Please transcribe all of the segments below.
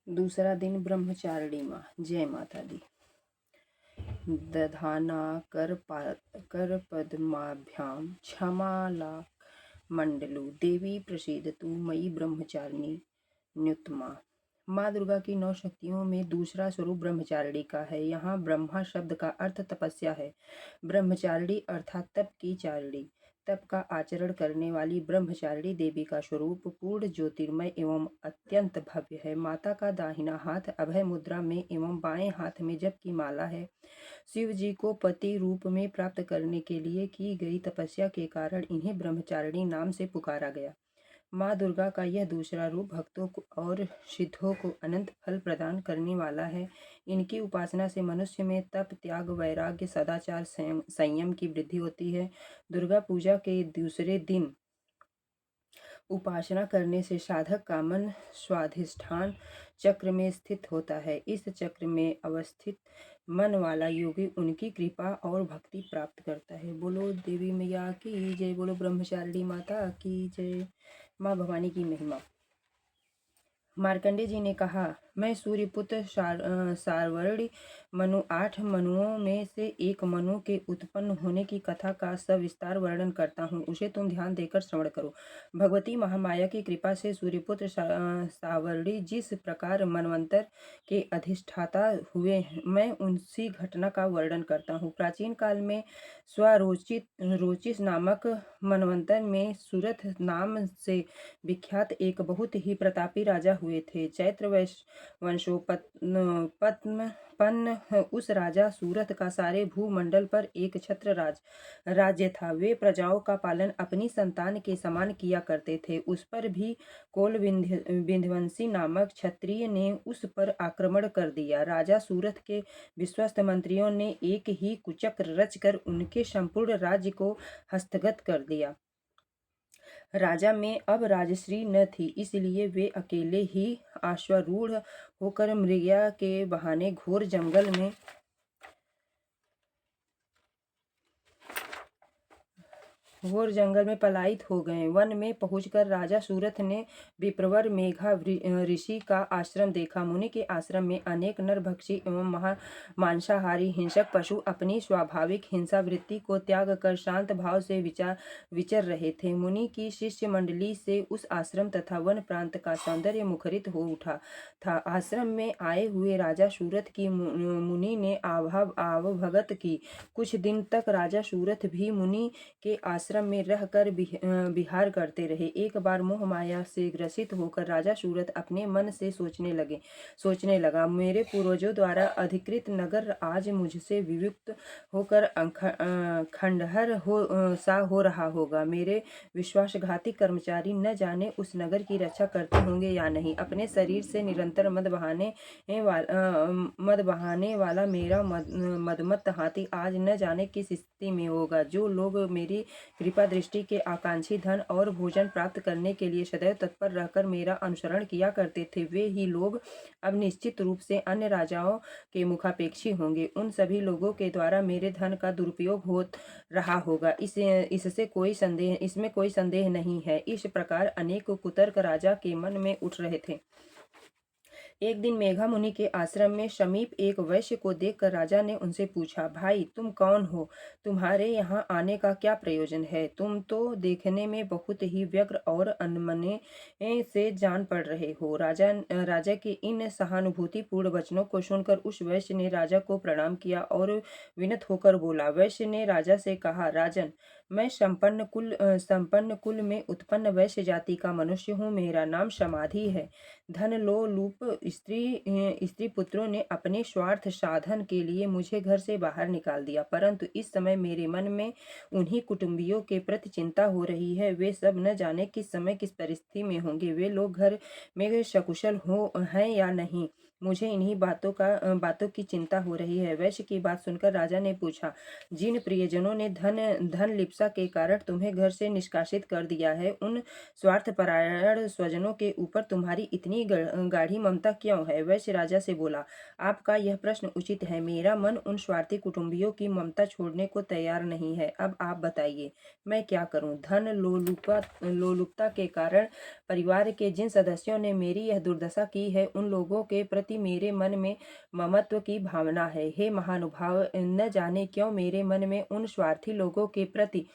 दूसरा दिन ब्रह्मचारिणी माँ। जय माता दी। दधाना कर पद्माभ्यां क्षमाला मंडलू देवी प्रसीदतु मयि ब्रह्मचारिणी न्युतमा। माँ दुर्गा की 9 शक्तियों में दूसरा स्वरूप ब्रह्मचारिणी का है। यहाँ ब्रह्मा शब्द का अर्थ तपस्या है। ब्रह्मचारिणी अर्थात तप की चारिणी, तप का आचरण करने वाली ब्रह्मचारिणी देवी का स्वरूप पूर्ण ज्योतिर्मय एवं अत्यंत भव्य है। माता का दाहिना हाथ अभय मुद्रा में एवं बाएं हाथ में जप की माला है। शिव जी को पति रूप में प्राप्त करने के लिए की गई तपस्या के कारण इन्हें ब्रह्मचारिणी नाम से पुकारा गया। माँ दुर्गा का यह दूसरा रूप भक्तों को और सिद्धों को अनंत फल प्रदान करने वाला है। इनकी उपासना से मनुष्य में तप, त्याग, वैराग्य, सदाचार, संयम की वृद्धि होती है। दुर्गा पूजा के दूसरे दिन उपासना करने से साधक का मन स्वाधिष्ठान चक्र में स्थित होता है। इस चक्र में अवस्थित मन वाला योगी उनकी कृपा और भक्ति प्राप्त करता है। बोलो देवी मैया की जय। बोलो ब्रह्मचारिणी माता की जय। माँ भवानी की महिमा। मार्कंडे जी ने कहा, मैं सूर्यपुत्र सारवर्णी मनु 8 मनुओं में से एक मनु के उत्पन्न होने की कथा का सविस्तार वर्णन करता हूँ, उसे तुम ध्यान देकर श्रवण करो। भगवती महामाया की कृपा से सूर्यपुत्र सारवर्णी जिस प्रकार मनवंतर के अधिष्ठाता हुए, मैं उसी घटना का वर्णन करता हूँ। प्राचीन काल में रोचिस नामक मनवंतर में सूरथ नाम से विख्यात एक बहुत ही प्रतापी राजा हुए थे। चैत्र वंशोत्पन्न उस राजा सूरथ का सारे भूमंडल पर एक छत्र राज्य था। वे प्रजाओं का पालन अपनी संतान के समान किया करते थे। उस पर भी कोल विंध्यवंशी नामक क्षत्रिय ने उस पर आक्रमण कर दिया। राजा सूरथ के विश्वस्त मंत्रियों ने एक ही कुचक्र रचकर उनके संपूर्ण राज्य को हस्तगत कर दिया। राजा में अब राजश्री न थी, इसलिए वे अकेले ही अश्वारूढ़ होकर मृगया के बहाने घोर जंगल में पलायित हो गए। वन में पहुंचकर राजा सूरथ ने विप्रवर मेघा ऋषि का आश्रम देखा। मुनि के आश्रम में अनेक नरभक्षी एवं मांसाहारी हिंसक पशु अपनी स्वाभाविक हिंसा वृत्ति को त्याग कर शांत भाव से विचर रहे थे। मुनि की शिष्य मंडली से उस आश्रम तथा वन प्रांत का सौंदर्य मुखरित हो उठा था। आश्रम में आए हुए राजा सूरथ की मुनि ने आवभगत की। कुछ दिन तक राजा सूरथ भी मुनि के आश्रम में रहकर विहार करते रहे। एक बार मोह माया से ग्रसित होकर राजा सूरथ अपने मन से सोचने लगा, मेरे पूर्वजों द्वारा अधिकृत नगर आज मुझसे वियुक्त होकर खंडहर सा हो रहा होगा। मेरे विश्वासघाती कर्मचारी न जाने उस नगर की रक्षा करते होंगे या नहीं। अपने शरीर से निरंतर मद बहाने वाला मेरा मदमत्त हाथी आज न जाने किस स्थिति में होगा। जो लोग मेरी कृपा दृष्टि के आकांक्षी धन और भोजन प्राप्त करने के लिए सदैव तत्पर रहकर मेरा अनुसरण किया करते थे, वे ही लोग अब निश्चित रूप से अन्य राजाओं के मुखापेक्षी होंगे। उन सभी लोगों के द्वारा मेरे धन का दुरुपयोग हो रहा होगा, इसमें कोई संदेह नहीं है। इस प्रकार अनेक कुतर्क राजा के मन में उठ रहे थे। एक दिन मेघा मुनि के आश्रम में समीप एक वैश्य को देखकर राजा ने उनसे पूछा, भाई तुम कौन हो? तुम्हारे यहाँ आने का क्या प्रयोजन है? तुम तो देखने में बहुत ही व्यग्र और अनमने से जान पड़ रहे हो। राजा के इन सहानुभूतिपूर्ण वचनों को सुनकर उस वैश्य ने राजा को प्रणाम किया और विनत होकर बोला। वैश्य ने राजा से कहा, राजन, मैं संपन्न कुल में उत्पन्न वैश्य जाति का मनुष्य हूँ। मेरा नाम समाधि है। धन लोलुप स्त्री पुत्रों ने अपने स्वार्थ साधन के लिए मुझे घर से बाहर निकाल दिया, परंतु इस समय मेरे मन में उन्हीं कुटुंबियों के प्रति चिंता हो रही है। वे सब न जाने किस समय किस परिस्थिति में होंगे। वे लोग घर में सकुशल हैं या नहीं, मुझे इन्हीं बातों की चिंता हो रही है। वैश्य की बात सुनकर राजा ने पूछा, जिन प्रियजनों ने धन लिप्सा दुर्दशा के कारण तुम्हें घर से निष्कासित कर दिया है, उन स्वार्थपरायण स्वजनों के ऊपर तुम्हारी इतनी गाढ़ी ममता क्यों है? वैश्य राजा से बोला, आपका यह प्रश्न उचित है। मेरा मन उन स्वार्थी कुटुंबियों की ममता छोड़ने को तैयार नहीं है। अब आप बताइए, मैं क्या करूं? धन लोलुपता के कारण परिवार के जिन सदस्यों ने मेरी यह दुर्दशा की है, उन लोगों के प्रति मेरे मन में ममत्व की भावना है। हे महानुभाव, न जाने क्यों मेरे मन में उन स्वार्थी लोगों के प्रति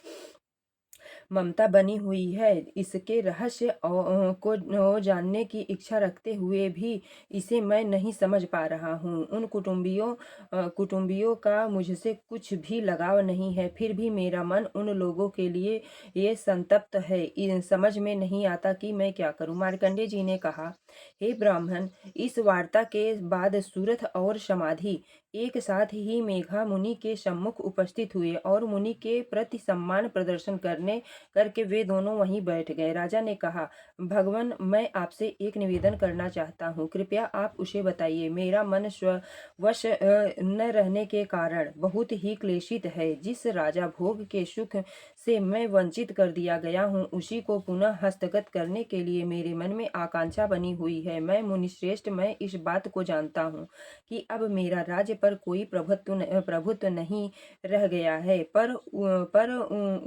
ममता बनी हुई है। इसके रहस्य को जानने की इच्छा रखते हुए भी इसे मैं नहीं समझ पा रहा हूँ। उन कुटुंबियों का मुझसे कुछ भी लगाव नहीं है, फिर भी मेरा मन उन लोगों के लिए ये संतप्त है। समझ में नहीं आता कि मैं क्या करूं। मार्कंडेय जी ने कहा, हे ब्राह्मण, इस वार्ता के बाद सूरथ और समाधि एक साथ ही मेघा मुनि के सम्मुख उपस्थित हुए और मुनि के प्रति सम्मान प्रदर्शन करके वे दोनों वहीं बैठ गए। राजा ने कहा, भगवान, मैं आपसे एक निवेदन करना चाहता हूँ, कृपया आप उसे बताइए। मेरा मन स्वश न रहने के कारण बहुत ही क्लेशित है। जिस राजा भोग के सुख से मैं वंचित कर दिया गया हूँ, उसी को पुनः हस्तगत करने के लिए मेरे मन में आकांक्षा बनी हुई है। मैं मुनिश्रेष्ठ, मैं इस बात को जानता हूँ कि अब मेरा राज्य पर कोई प्रभुत्व नहीं रह गया है, पर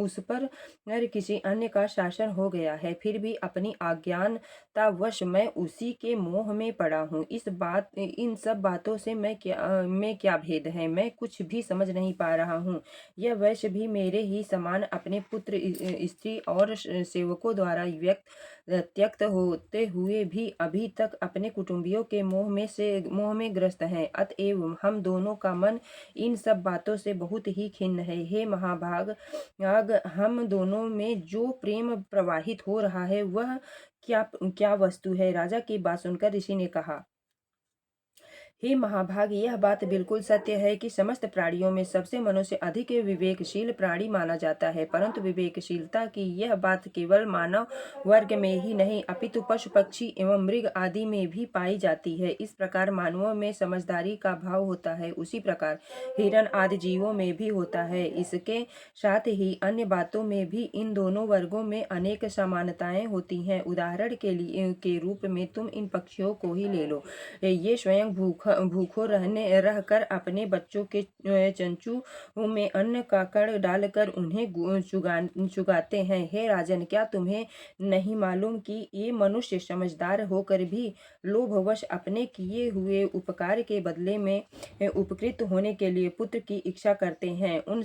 उस पर किसी अन्य का शासन हो गया है। फिर भी अपनी अज्ञानतावश मैं उसी के मोह में पड़ा हूँ। इन सब बातों से मैं क्या भेद है, मैं कुछ भी समझ नहीं पा रहा हूँ। यह वैश्य भी मेरे ही समान अपने पुत्र, स्त्री और सेवकों द्वारा त्यक्त होते हुए भी अभी तक अपने कुटुंबियों के मोह में ग्रस्त हैं। अतएव हम दोनों का मन इन सब बातों से बहुत ही खिन्न है। हे महाभाग, हम दोनों में जो प्रेम प्रवाहित हो रहा है, वह क्या क्या वस्तु है? राजा की बात सुनकर ऋषि ने कहा, हे महाभाग, यह बात बिल्कुल सत्य है कि समस्त प्राणियों में सबसे मनुष्य अधिक विवेकशील प्राणी माना जाता है, परंतु विवेकशीलता की यह बात केवल मानव वर्ग में ही नहीं अपितु पशु पक्षी एवं मृग आदि में भी पाई जाती है। इस प्रकार मानवों में समझदारी का भाव होता है, उसी प्रकार हिरण आदि जीवों में भी होता है। इसके साथ ही अन्य बातों में भी इन दोनों वर्गों में अनेक समानताएं होती हैं। उदाहरण के रूप में तुम इन पक्षियों को ही ले लो। ये स्वयं भूखों रहकर अपने बच्चों के चंचू में अन्न का कण डालकर उन्हें चुगाते हैं। हे राजन, क्या तुम्हें नहीं मालूम कि ये मनुष्य समझदार होकर भी लोभवश अपने किए हुए उपकार के बदले में उपकृत होने के लिए पुत्र की इच्छा करते हैं? उन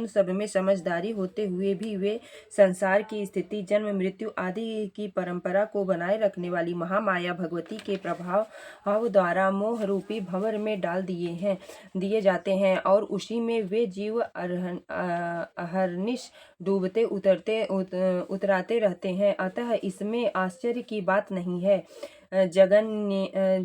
सब में समझदारी होते हुए भी वे संसार की स्थिति, जन्म मृत्यु आदि की परंपरा को बनाए रखने वाली महामाया भगवती के प्रभाव द्वारा मोह रूपी भंवर में डाल दिए जाते हैं और उसी में वे जीव अहर्निश डूबते उतराते रहते हैं। अतः इसमें आश्चर्य की बात नहीं है।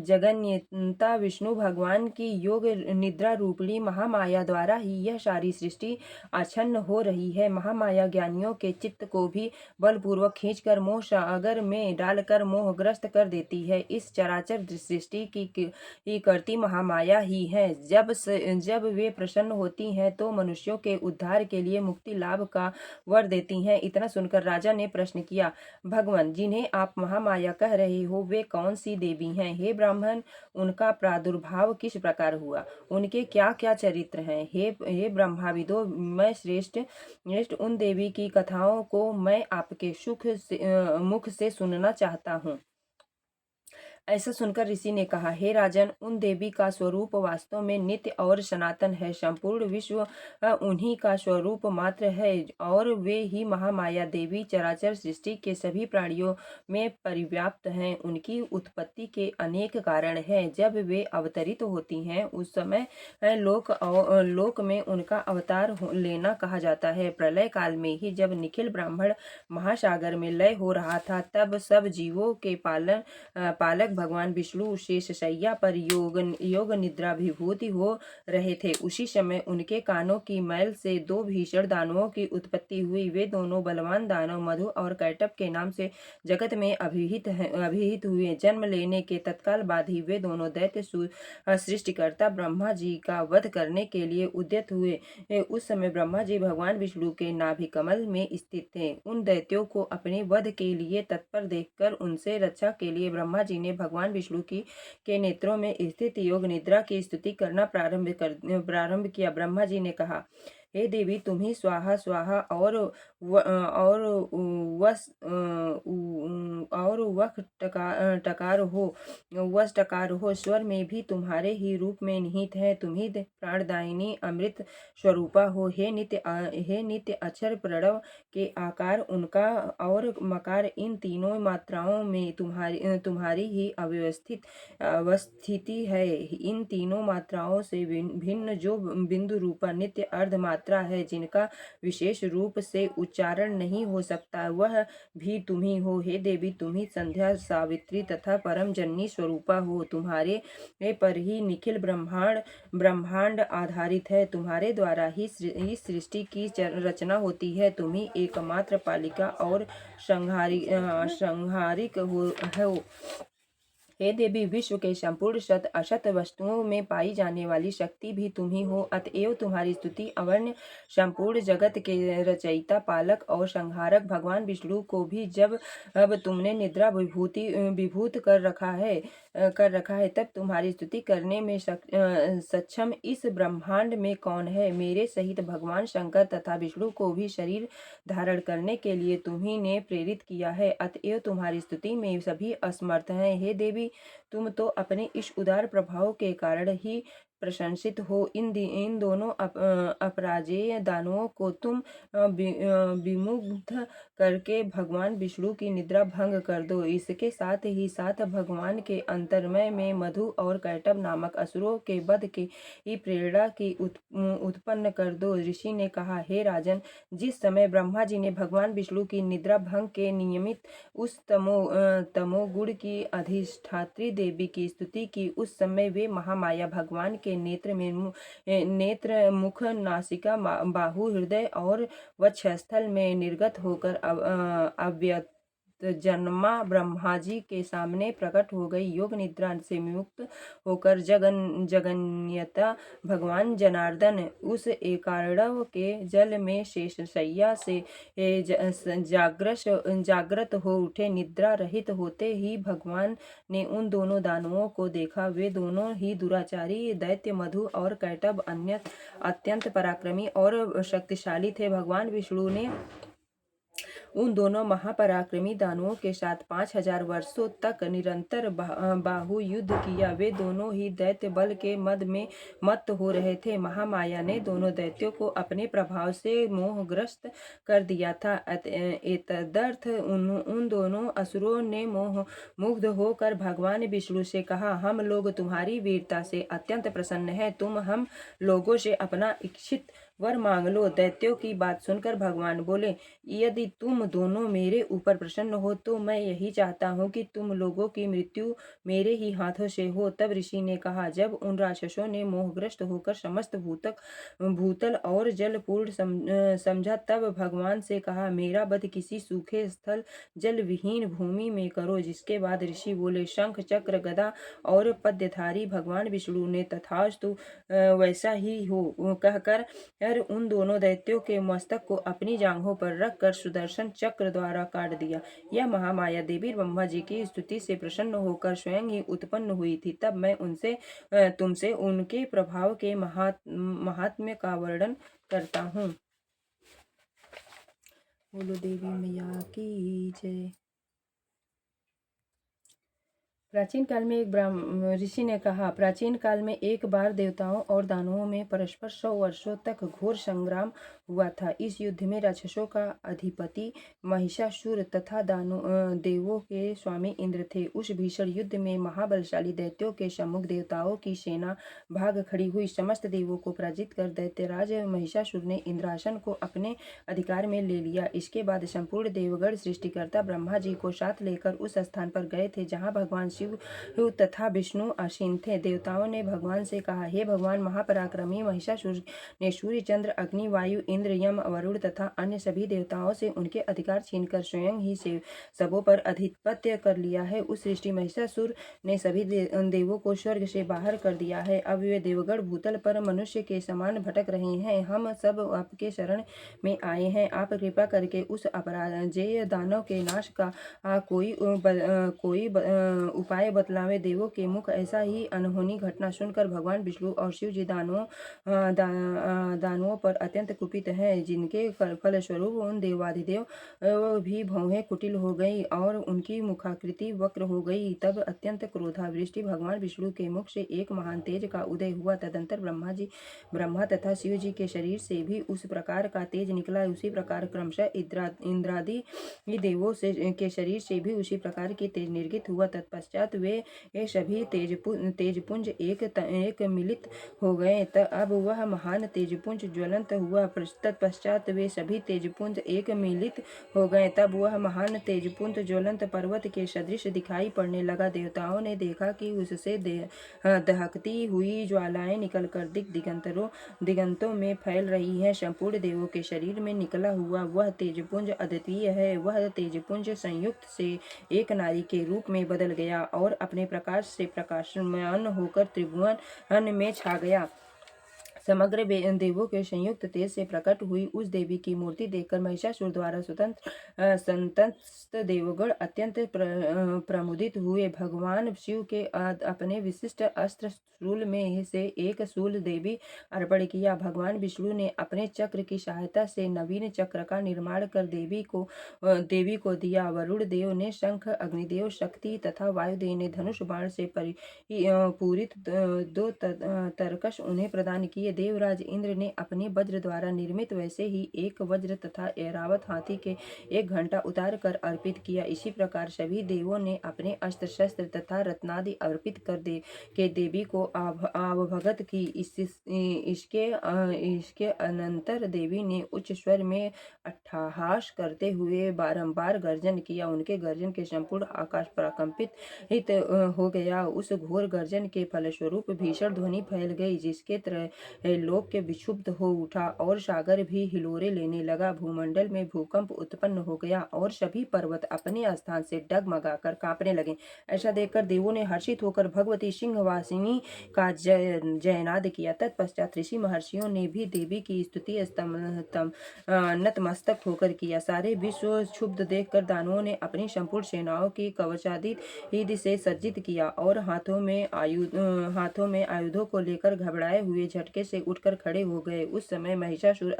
जगन्यता विष्णु भगवान की योग निद्रा रूपली महामाया द्वारा ही यह सारी सृष्टि आच्छन्न हो रही है। महामाया ज्ञानियों के चित्त को भी बलपूर्वक खींचकर मोह सागर में डालकर मोहग्रस्त कर देती है। इस चराचर सृष्टि की करती महामाया ही है। जब वे प्रसन्न होती हैं तो मनुष्यों के उद्धार के लिए मुक्ति लाभ का वर देती हैं। इतना सुनकर राजा ने प्रश्न किया, भगवान, जिन्हें आप महामाया कह रहे हो, वे कौन सी देवी हैं? हे ब्राह्मण, उनका प्रादुर्भाव किस प्रकार हुआ? उनके क्या क्या चरित्र हैं? हे ब्रह्माविदो, मैं श्रेष्ठ उन देवी की कथाओं को मैं आपके मुख से सुनना चाहता हूँ। ऐसा सुनकर ऋषि ने कहा, हे राजन, उन देवी का स्वरूप वास्तव में नित्य और सनातन है। संपूर्ण विश्व उन्हीं का स्वरूप मात्र है और वे ही महामाया देवी चराचर सृष्टि के सभी प्राणियों में परिव्याप्त हैं। उनकी उत्पत्ति के अनेक कारण हैं। जब वे अवतरित होती हैं उस समय लोक में उनका अवतार लेना कहा जाता है। प्रलय काल में ही जब निखिल ब्राह्मण महासागर में लय हो रहा था, तब सब जीवों के पालक भगवान विष्णु शेषशय्या पर योग निद्रा विभूति हो रहे थे, उसी समय उनके कानों की मैल से दो भीषण दानवों की उत्पत्ति हुई। वे दोनों बलवान दानव मधु और कैटभ के नाम से जगत में अभिहित हुए। जन्म लेने के तत्काल बाद ही वे दोनों दैत्य सृष्टिकर्ता ब्रह्मा जी का वध करने के लिए उद्यत हुए। उस समय ब्रह्मा जी भगवान विष्णु के नाभि कमल में स्थित थे। उन दैत्यों को अपने वध के लिए तत्पर देखकर उनसे रक्षा के लिए ब्रह्मा जी ने भगवान विष्णु के नेत्रों में स्थित योग निद्रा की स्तुति करना प्रारंभ किया। ब्रह्मा जी ने कहा, हे देवी, तुम ही स्वाहा स्वाहा और वस और वक टकार हो वश टकार हो, स्वर में भी तुम्हारे ही रूप में निहित है। तुम ही प्राणदायिनी अमृत स्वरूपा हो। हे नित्य अक्षर प्रणव के आकार, उनका और मकार, इन तीनों मात्राओं में तुम्हारी ही अवस्थिति है। इन तीनों मात्राओं से भिन्न जो बिंदु रूपा नित्य अर्ध मात्रा है, जिनका विशेष रूप से उच्चारण नहीं हो सकता, वह भी तुम ही हो। हे देवी, तुम ही संध्या, सावित्री तथा परम जननी स्वरूपा हो। तुम्हारे पर ही निखिल ब्रह्मांड आधारित है। तुम्हारे द्वारा ही इस सृष्टि की रचना होती है। तुम ही एकमात्र पालिका और संहारिक हो। हे देवी, विश्व के संपूर्ण सत असत वस्तुओं में पाई जाने वाली शक्ति भी तुम ही हो। अतएव तुम्हारी स्तुति अवर्ण्य संपूर्ण जगत के रचयिता, पालक और संहारक भगवान विष्णु को भी जब अब तुमने निद्रा विभूत कर रखा है, तब तुम्हारी स्तुति करने में सक्षम इस ब्रह्मांड में कौन है। मेरे सहित भगवान शंकर तथा विष्णु को भी शरीर धारण करने के लिए तुम्ही ने प्रेरित किया है। अतएव तुम्हारी स्तुति में सभी असमर्थ हैं। हे देवी, तुम तो अपने इस उदार प्रभाव के कारण ही प्रशंसित हो। इन दोनों अपराजेय दानवों को तुम विमुग्ध करके भगवान विष्णु की निद्रा भंग कर दो। इसके साथ ही साथ भगवान के अंतर्मय में मधु और कैटभ नामक असुरों के वध की प्रेरणा की उत्पन्न कर दो। ऋषि ने कहा, हे राजन, जिस समय ब्रह्मा जी ने भगवान विष्णु की निद्रा भंग के नियमित उस तमोगुण की अधिष्ठात्री देवी की स्तुति की, उस समय वे महामाया भगवान के नेत्र, मुख, नासिका, बाहु, हृदय और वक्षस्थल में निर्गत होकर अव्यक्त जन्मा ब्रह्मा जी के सामने प्रकट हो गई। योग निद्रा से मुक्त होकर जगन्यता भगवान जनार्दन उस एकार्णव के जल में शेषशय्या से जागृत हो उठे। निद्रा रहित होते ही भगवान ने उन दोनों दानवों को देखा। वे दोनों ही दुराचारी दैत्य मधु और कैटभ अत्यंत पराक्रमी और शक्तिशाली थे। भगवान विष्णु ने उन दोनों महापराक्रमी दानवों के साथ 5000 वर्षों तक निरंतर बाहु युद्ध किया। वे दोनों ही दैत्य बल के मद में मत्त हो रहे थे। महामाया ने दोनों दैत्यों को अपने प्रभाव से मोहग्रस्त कर दिया था। एतदर्थ उन दोनों असुरों ने मुग्ध होकर भगवान विष्णु से कहा, हम लोग तुम्हारी वीरता से अत्यंत प्रसन्न हैं। तुम हम लोगों से अपना इच्छित वर मांग लो। दैत्यों की बात सुनकर भगवान बोले, यदि तुम दोनों मेरे ऊपर प्रसन्न हो तो मैं यही चाहता हूँ कि तुम लोगों की मृत्यु मेरे ही हाथों से हो। तब ऋषि ने कहा, जब उन राक्षसों ने मोहग्रस्त होकर समस्त भूतल और जल पूर्ण समझा, तब भगवान से कहा, मेरा वध किसी सूखे स्थल जल विहीन भूमि में करो। जिसके बाद ऋषि बोले, शंख चक्र गदा और पद्यधारी भगवान विष्णु ने तथास्तु वैसा ही हो कहकर उन दोनों दैत्यों के मस्तक को अपनी जांघों पर रखकर सुदर्शन चक्र द्वारा काट दिया। यह महामाया देवी ब्रह्मा जी की स्तुति से प्रसन्न होकर स्वयं ही उत्पन्न हुई थी। तब मैं तुमसे उनके प्रभाव के महात्म्य का वर्णन करता हूँ। बोलो देवी मैया की जय। प्राचीन काल में एक ऋषि ने कहा, प्राचीन काल में एक बार देवताओं और दानवों में परस्पर 100 वर्षों तक घोर संग्राम हुआ था। इस युद्ध में राक्षसों का अधिपति महिषासुर तथा देवों के स्वामी इंद्र थे। उस भीषण युद्ध में महाबलशाली दैत्यों के सम्मुख देवताओं की सेना भाग खड़ी हुई। समस्त देवों को पराजित कर दैत्यराज महिषासुर ने इंद्रासन को अपने अधिकार में ले लिया। इसके बाद संपूर्ण देवगण सृष्टिकर्ता ब्रह्मा जी को साथ लेकर उस स्थान पर गए थे जहाँ भगवान शिव तथा विष्णु आसीन थे। देवताओं ने भगवान से कहा, हे भगवान महापराक्रमी, महिषासुर ने सूर्य, चंद्र, अग्नि, वायु, इंद्र, यम, वरुण तथा अन्य सभी देवताओं से उनके अधिकार छीनकर स्वयं ही से सबों पर अधिपत्य कर लिया है। उस सृष्टि महिषासुर ने सभी देवों को स्वर्ग से बाहर कर दिया है। अब वे देवगण भूतल पर मनुष्य के समान भटक रहे हैं। हम सब आपके शरण में आए हैं। आप कृपा करके उस अपराजेय दानव के नाश का कोई उपाय बतलावे। देवों के मुख ऐसा ही अनहोनी घटना सुनकर भगवान विष्णु और शिव जी दानवों पर अत्यंत कुपित हैं, जिनके फलस्वरूप उन देवाधिदेव भी भौहें कुटिल हो गई और उनकी मुखाकृति वक्र हो गई। तब अत्यंत क्रोधावृष्टि भगवान विष्णु के मुख से एक महान तेज का उदय हुआ। तदंतर ब्रह्मा तथा शिव जी के शरीर से भी उस प्रकार का तेज निकला। उसी प्रकार क्रमशः इंद्रादि देवों के शरीर से भी उसी प्रकार की तेज निर्गत हुआ। तत्पश्चात वे सभी तेजपुंज एक मिलित हो गए। अब वह महान तेजपुंज ज्वलंत हुआ। तत्पश्चात वे सभी तेजपुंज एक मिलित हो गए। तब वह महान तेजपुंज ज्वलंत पर्वत के सदृश दिखाई पड़ने लगा। देवताओं ने देखा कि उससे दहकती हुई ज्वालाएं निकलकर दिगंतों में फैल रही है। संपूर्ण देवों के शरीर में निकला हुआ वह तेजपुंज अद्वितीय है। वह तेजपुंज संयुक्त से एक नारी के रूप में बदल गया और अपने प्रकाश से प्रकाशमान होकर त्रिभुवन में छा गया। समग्र देवों के संयुक्त तेज से प्रकट हुई उस देवी की मूर्ति देखकर महिषासुर द्वारा संतस्त देवगण अत्यंत प्रमुदित हुए। भगवान शिव के अपने विशिष्ट अस्त्र शूल में से एक शूल देवी अर्पण किया। भगवान विष्णु ने अपने चक्र की सहायता से नवीन चक्र का निर्माण कर देवी को दिया। वरुण देव ने शंख, अग्निदेव शक्ति तथा वायुदेव ने धनुष बाण से पूरित दो तरकश उन्हें प्रदान किए। देवराज इंद्र ने अपने वज्र द्वारा निर्मित वैसे ही एक वज्र तथा ऐरावत हाथी के एक घंटा उतार कर अर्पित किया। इसी प्रकार सभी देवों ने अपने अस्त्र शस्त्र तथा रत्नादि अर्पित कर देवी को आवभगत की। इसके अनंतर देवी ने उच्च स्वर में अट्टहास करते हुए बारंबार गर्जन किया। उनके गर्जन के संपूर्ण आकाश प्रकंपित हो गया। उस घोर गर्जन के फलस्वरूप भीषण ध्वनि फैल गई, जिसके लोक के विक्षुब्ध हो उठा और सागर भी हिलोरे लेने लगा। भूमंडल में भूकंप उत्पन्न हो गया और सभी पर्वत अपने स्थान से डगमगाकर कांपने लगे। ऐसा देखकर देवों ने हर्षित होकर भगवती सिंहवासिनी का जयनाद किया। तत्पश्चात ऋषि महर्षियों ने भी देवी की स्तुति नतमस्तक होकर किया। सारे विश्व क्षुब्ध देखकर दानवों ने अपनी संपूर्ण सेनाओं की कवचादि से सज्जित किया और हाथों में आयुधों को लेकर घबराए हुए झटके से उठकर खड़े हो गए। उस समय महिषासुर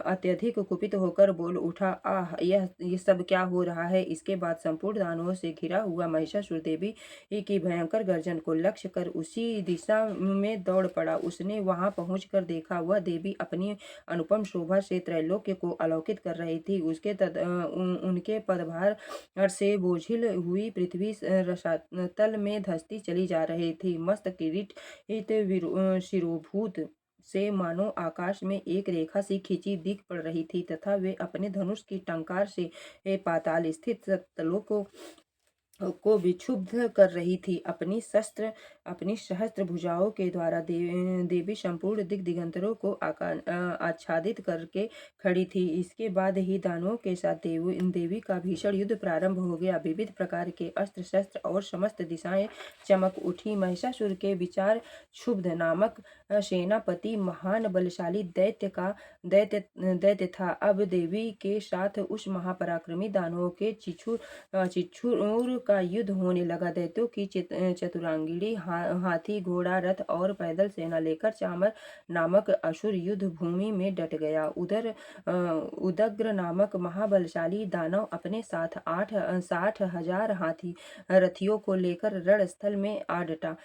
अत्यधिक कुपित होकर बोल उठा, आह, यह सब क्या हो रहा है। इसके बाद संपूर्ण दानवों से घिरा हुआ महिषासुर देवी की भयंकर गर्जन को लक्ष्य कर उसी दिशा में दौड़ पड़ा। उसने वहां पहुंचकर देखा, वह देवी अपनी अनुपम शोभा से त्रैलोक्य को अलौकित कर रही थी। उनके पदभार से बोझिल हुई पृथ्वी रसातल में धंसती चली जा रही थी। मस्त किरीट शिरोभूत से मानो आकाश में एक रेखा सी खींची दिख पड़ रही थी तथा वे अपने धनुष की टंकार से पाताल स्थित सत्तलोक को विक्षुब्ध कर रही थी। अपनी सहस्त्र भुजाओं के द्वारा देवी संपूर्ण दिगंतरों को आच्छादित करके खड़ी थी। इसके बाद ही दानवों के साथ देवी का भीषण युद्ध प्रारंभ हो गया। विविध प्रकार के अस्त्र शस्त्र और समस्त दिशाएं चमक उठी। महिषासुर के विचार क्षुब्ध नामक सेनापति महान बलशाली दैत्य था। अब देवी के साथ उस महापराक्रमी दानवों के चिच्छुर का युद्ध होने लगा। दैत्यों की चतुरांगिणी हाथी, घोड़ा, रथ और पैदल सेना लेकर चामर नामक असुर युद्ध भूमि में डट गया। उधर उदग्र नामक महाबलशाली दानव अपने साथ 60,000 हाथी रथियों को लेकर रणस्थल में आ डटा।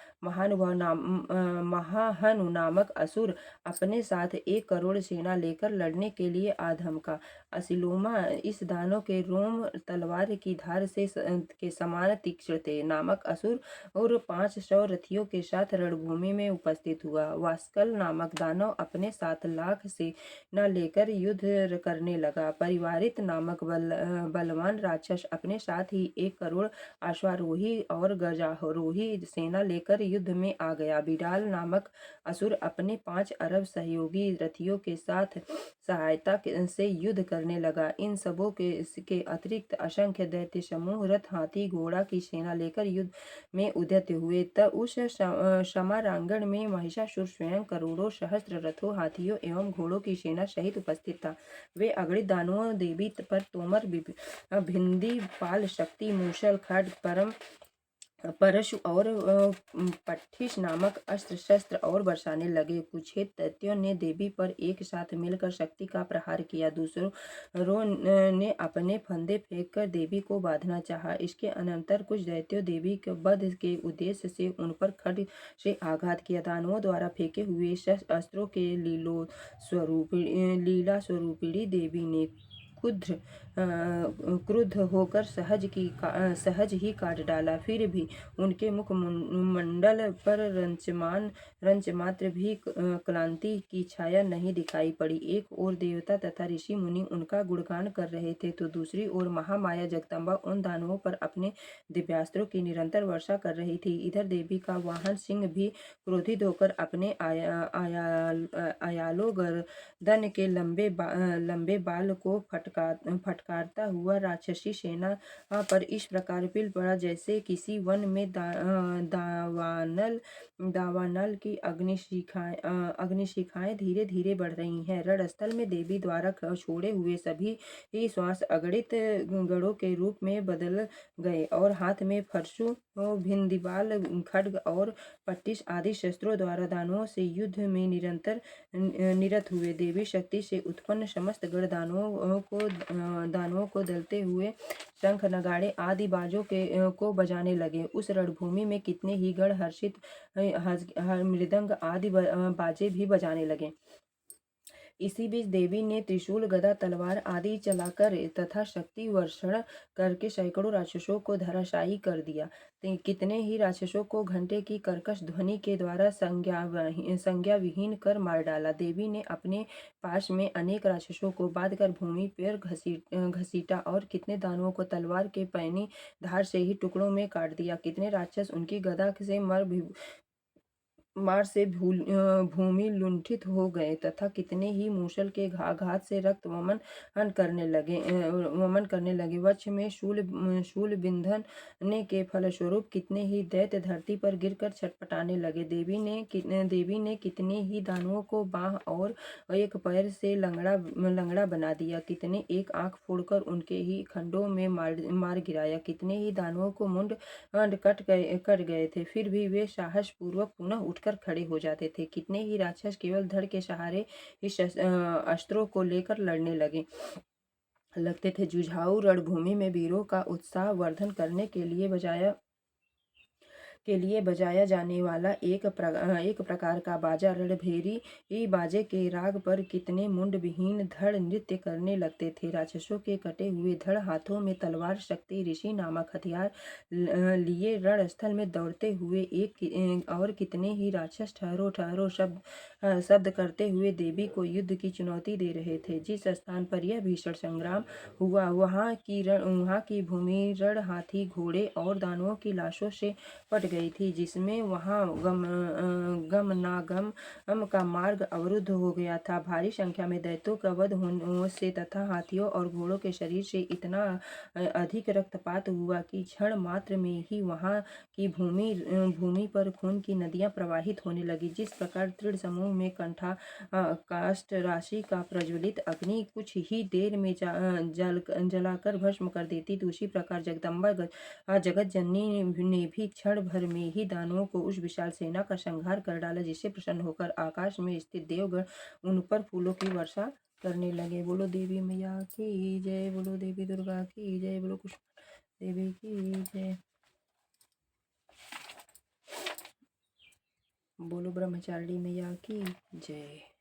महाहनु नामक असुर अपने साथ 1 करोड़ सेना लेकर लड़ने के लिए आ धमका। असिलोमा। इस दानव के रोम तलवार की धार के समान तीक्ष्ण थे। नामक असुर और 500 रथियों के साथ रणभूमि में उपस्थित हुआ। वास्कल नामक दानव अपने 7 लाख सेना लेकर युद्ध करने लगा। परिवारित नामक बलवान राक्षस अपने साथ ही 1 करोड़ अश्वारोही और गजारोही सेना लेकर युद्ध में आ गया। बिडाल नामक असुर अपने 5 अरब सहयोगी रथियों के साथ सहायता से युद्ध करने लगा। इन सबों के अतिरिक्त असंख्य दैत्य समूह रथ, हाथी, घोड़ा की सेना लेकर युद्ध में उद्यत हुए। तब उस समारांगण में महिषासुर स्वयं करोड़ों सहस्त्र रथों, हाथियों एवं घोड़ों की सेना सहित उपस्थित था। वे अगणित दानवों, देवी पर तोमर, भिंदी, पाल, शक्ति, मूसल, खड्ग, परशु और पट्टिश नामक अस्त्र शस्त्र और बरसाने लगे। कुछ दैत्यों ने देवी पर एक साथ मिलकर शक्ति का प्रहार किया। दूसरों ने अपने फंदे फेंककर देवी को बांधना चाहा। इसके अनंतर कुछ दैत्यों देवी के वध के उद्देश्य से उन पर खड्ग से आघात किया। दानवों द्वारा फेंके हुए अस्त्रों के लीला स्वरूपिणी देवी ने क्रुद्ध होकर सहज ही काट डाला। फिर भी उनके मुखमंडल पर रंच मात्र भी क्लांति की छाया नहीं दिखाई पड़ी। एक ओर देवता तथा ऋषि मुनि उनका गुणगान कर रहे थे, तो दूसरी ओर महामाया जगदम्बा उन दानवों पर अपने दिव्यास्त्रों की निरंतर वर्षा कर रही थी। इधर देवी का वाहन सिंह भी क्रोधित होकर अपने आयालों गर्दन के लंबे बाल को फटकारता हुआ राक्षसी सेना पर इस प्रकार पिल पड़ा जैसे किसी वन में दावानल की अग्निशिखाएं धीरे धीरे बढ़ रही हैं। रणस्थल में देवी द्वारा छोड़े हुए सभी ही श्वास अगणित गणों के रूप में बदल गए और हाथ में फरसु, भिंदीबाल, खड्ग और पट्टिश आदि शस्त्रों द्वारा दानवों से युद्ध में निरत हुए। देवी शक्ति से उत्पन्न समस्त गण दानवों को दलते हुए शंख, नगाड़े आदि बाजों को बजाने लगे। उस रणभूमि में कितने ही गण हर्षित मृदंग आदि बाजे भी बजाने लगे। इसी बीच देवी ने त्रिशूल, गदा, तलवार आदि चलाकर तथा शक्ति वर्षण करके सैकड़ों राक्षसों को धराशायी कर दिया। कितने ही राक्षसों को घंटे की कर्कश ध्वनि के द्वारा संज्ञा विहीन कर मार डाला। देवी ने अपने पास में अनेक राक्षसों को बांधकर भूमि पर घसीटा और कितने दानवों को तलवार के पैनी धार से ही टुकड़ों में काट दिया। कितने राक्षस उनकी गदा से मार से भूमि लुंठित हो गए तथा कितने ही मूसल के घात से रक्त वमन करने लगे। वक्ष में शूल बिंधने के फलस्वरूप कितने ही दैत्य धरती पर गिरकर छटपटाने लगे। देवी ने कितने ही दानवों को बांह और एक पैर से लंगड़ा बना दिया। कितने एक आंख फोड़कर उनके ही खंडों में मार गिराया। कितने ही दानवों को मुंड कट गए थे, फिर भी वे साहस पूर्वक पुनः उठकर खड़े हो जाते थे। कितने ही राक्षस केवल धड़ के सहारे इस अस्त्रों को लेकर लड़ने लगते थे। जुझाऊ रणभूमि में वीरों का उत्साह वर्धन करने के लिए बजाया जाने वाला एक प्रकार का बाजा रणभेरी बाजे के राग पर कितने मुंड विहीन धड़ नृत्य करने लगते थे। राक्षसों के कटे हुए धड़, हाथों में तलवार, शक्ति ऋषि नामक हथियार लिए रणस्थल में दौड़ते हुए एक और कितने ही राक्षस ठहरो ठहरो शब्द करते हुए देवी को युद्ध की चुनौती दे रहे थे। जिस स्थान पर यह भीषण संग्राम हुआ वहाँ की भूमि रण, हाथी, घोड़े और दानवों की लाशों से पट गई थी, जिसमें वहाँ गमनागम का मार्ग अवरुद्ध हो गया था। भारी संख्या में दैत्यों का वध होने से तथा हाथियों और घोड़ों के शरीर से इतना अधिक रक्तपात हुआ कि क्षण मात्र में ही वहाँ की भूमि पर खून की नदियां प्रवाहित होने लगी। जिस प्रकार तृण समूह में काष्ठ राशि का प्रज्वलित अग्नि कुछ ही देर में जलाकर भस्म कर देती, उसी प्रकार जगदम्बा जगत जननी ने भी क्षण भर में ही दानवों को उस विशाल सेना का संहार कर डाला, जिससे प्रसन्न होकर आकाश में स्थित देवगण उन पर फूलों की वर्षा करने लगे। बोलो देवी मैया की जय, बोलो देवी दुर्गा की जय, बोलो कुष्मांडा देवी की जय, बोलो ब्रह्मचारिणी मैया की जय।